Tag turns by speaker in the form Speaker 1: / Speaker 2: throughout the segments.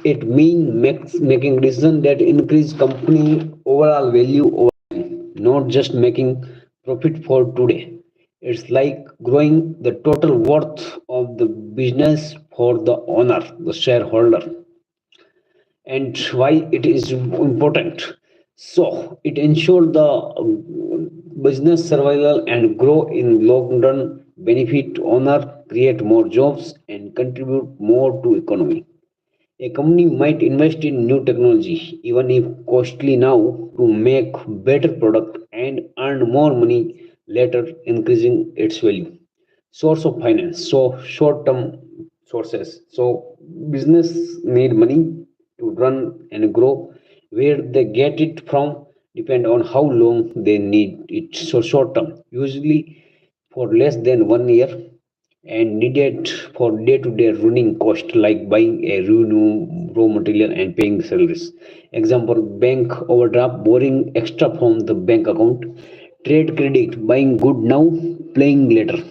Speaker 1: It means making decisions that increase company overall value over time, not just making profit for today. It's like growing the total worth of the business for the owner, the shareholder, and why it is important. So it ensures the business survival and grow in long run, benefit owner, create more jobs, and contribute more to economy. A company might invest in new technology, even if costly now, to make better product and earn more money later, increasing its value. Source of finance. So short-term sources. So business need money to run and grow. Where they get it from depend on how long they need it. So short-term, usually for less than 1 year, and needed for day-to-day running cost like buying a new raw material and paying salaries. Example: bank overdraft, borrowing extra from the bank account; trade credit, buying good now, paying later;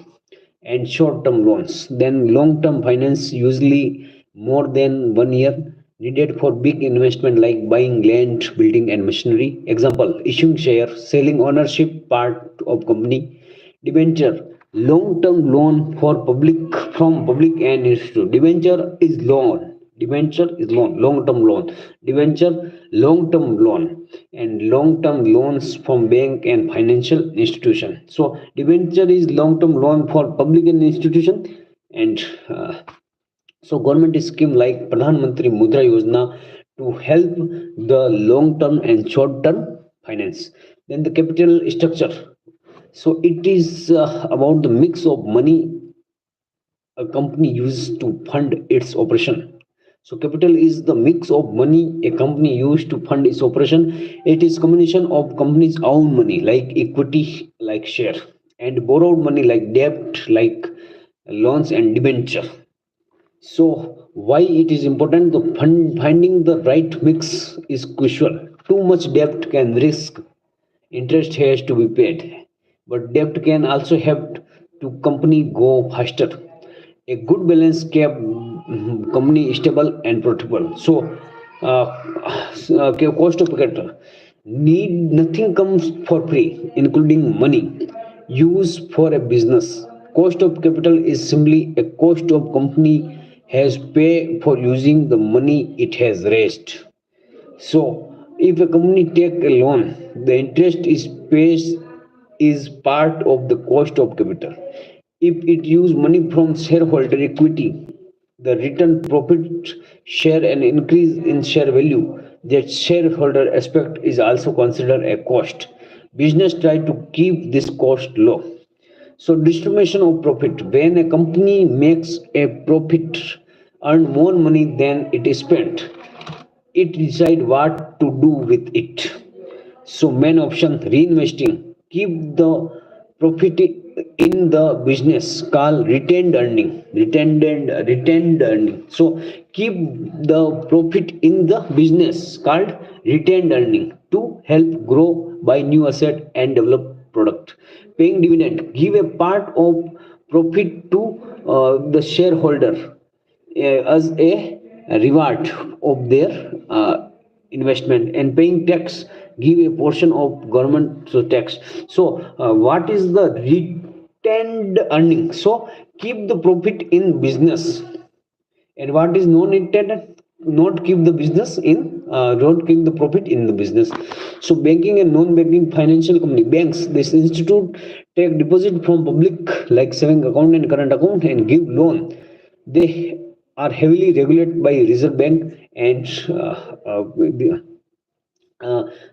Speaker 1: and short-term loans. Then long-term finance, usually more than 1 year, needed for big investment like buying land, building, and machinery. Example: issuing share, selling ownership part of company; debenture, long-term loan for public from public and institute. Debenture is loan, long-term loan. Debenture, long-term loan, and long-term loans from bank and financial institution. So debenture is long-term loan for public and institution, and so government scheme like Pradhan Mantri Mudra Yojana to help the long-term and short-term finance. Then the capital structure. So it is about the mix of money a company uses to fund its operation. So capital is the mix of money a company used to fund its operation. It is combination of company's own money like equity, like share, and borrowed money like debt, like loans and debenture. So why it is important? The finding the right mix is crucial. Too much debt can risk interest has to be paid, but debt can also help to company go faster. A good balance kept company stable and profitable. So cost of capital, need nothing comes for free, including money used for a business. Cost of capital is simply a cost of company has pay for using the money it has raised. So, if a company take a loan, the interest is paid is part of the cost of capital. If it use money from shareholder equity, the return profit share and increase in share value, that shareholder aspect is also considered a cost. Business try to keep this cost low. So distribution of profit. When a company makes a profit, earn more money than it is spent, it decide what to do with it. So main option: reinvesting, keep the profit in the business, called retained earning. So keep the profit in the business, called retained earning, to help grow, buy new asset and develop product. Paying dividend, give a part of profit to the shareholder as a reward of their investment. And paying tax, give a portion of government so tax. So what is the retained earning? So keep the profit in business. And what is non-intended? Not keep the business in, don't keep the profit in the business. So banking and non-banking financial company, banks, this institute take deposit from public like saving account and current account and give loan. They are heavily regulated by Reserve Bank and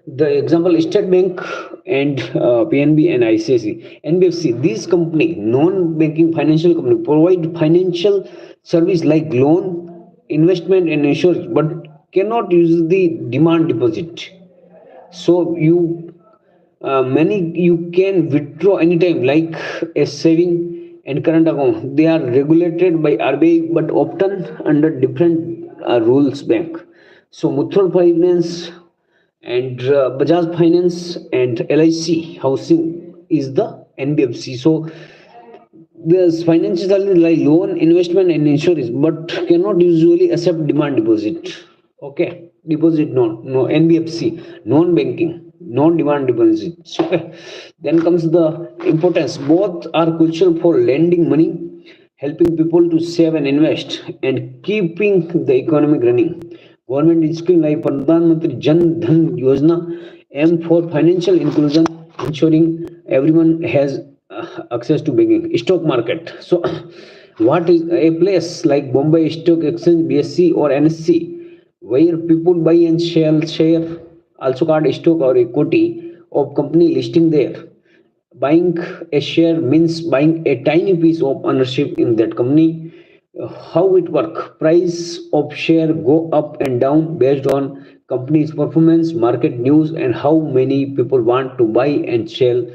Speaker 1: the example State Bank and PNB and ICICI, NBFC. These company, non-banking financial company, provide financial service like loan, investment, and insurance, but cannot use the demand deposit. So many you can withdraw anytime, like a saving and current account. They are regulated by RBI, but often under different rules. Bank. So Muthoot Finance and Bajaj Finance and LIC Housing is the NBFC. So This financial services like loan, investment, and insurance, but cannot usually accept demand deposit. Okay, deposit no NBFC, non-banking, non-demand deposits. Okay, then comes the importance. Both are crucial for lending money, helping people to save and invest, and keeping the economy running. Government scheme like Pradhan Mantri Jan Dhan Yojana aim for financial inclusion, ensuring everyone has access to banking. Stock market. So, what is a place like Bombay Stock Exchange, BSC or NSC, where people buy and sell share, also called stock or equity of company listing there. Buying a share means buying a tiny piece of ownership in that company. How it work? Price of share go up and down based on company's performance, market news, and how many people want to buy and sell.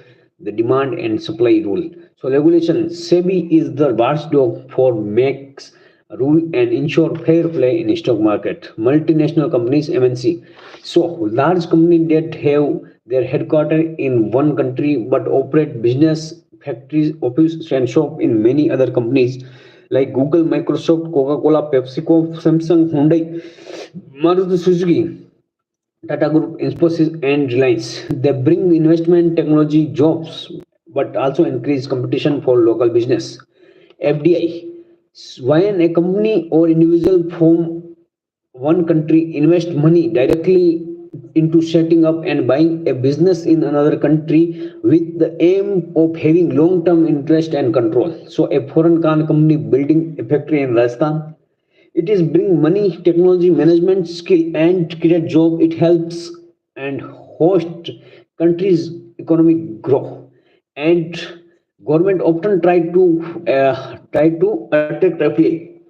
Speaker 1: The demand and supply rule. So regulation. SEBI is the watchdog for makes rule and ensure fair play in stock market. Multinational companies MNC. So large companies that have their headquarters in one country but operate business factories, office and shop in many other companies like Google, Microsoft, Coca-Cola, PepsiCo, Samsung, Hyundai, Maruti Suzuki, Tata Group, Infosys, and Reliance. They bring investment, technology, jobs, but also increase competition for local business. FDI. When a company or individual from one country invest money directly into setting up and buying a business in another country with the aim of having long-term interest and control. So a foreign company building a factory in Rajasthan, it is bring money, technology, management skill, and create job. It helps and host countries' economic grow. And government often try to attract FDI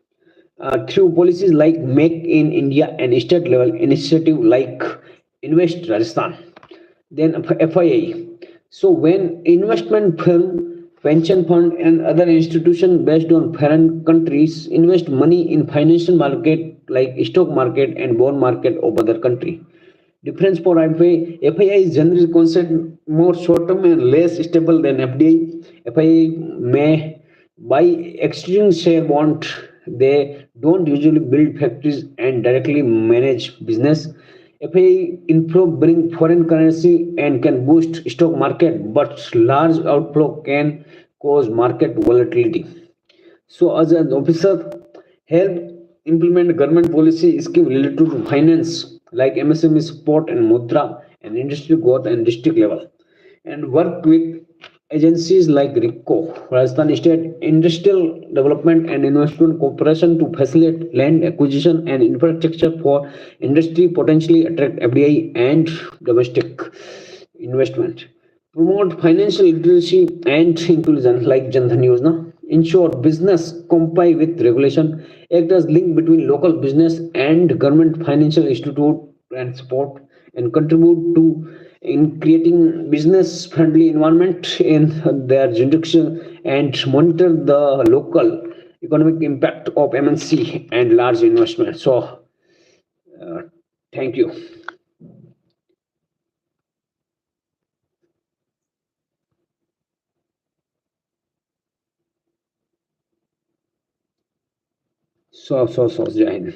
Speaker 1: through policies like Make in India and state level initiative like Invest Rajasthan. Then FII. So when investment firm, pension fund and other institutions based on foreign countries invest money in financial market like stock market and bond market of other country. Difference for FII is generally considered more short-term and less stable than FDI. FII may buy exchange share bond. They don't usually build factories and directly manage business. FII inflow bring foreign currency and can boost stock market, but large outflow can cause market volatility. So, as an officer, help implement government policy scheme related to finance like MSME support and Mudra and industry growth and district level, and work with agencies like RICO, Rajasthan State Industrial Development and Investment Corporation to facilitate land acquisition and infrastructure for industry, potentially attract FDI and domestic investment. Promote financial literacy and inclusion like Jan Dhan Yojana. Ensure business comply with regulation. Act as link between local business and government financial institute and support, and contribute to in creating business friendly environment in their jurisdiction, and monitor the local economic impact of MNC and large investment. So, uh, thank you. So, Jai Hind.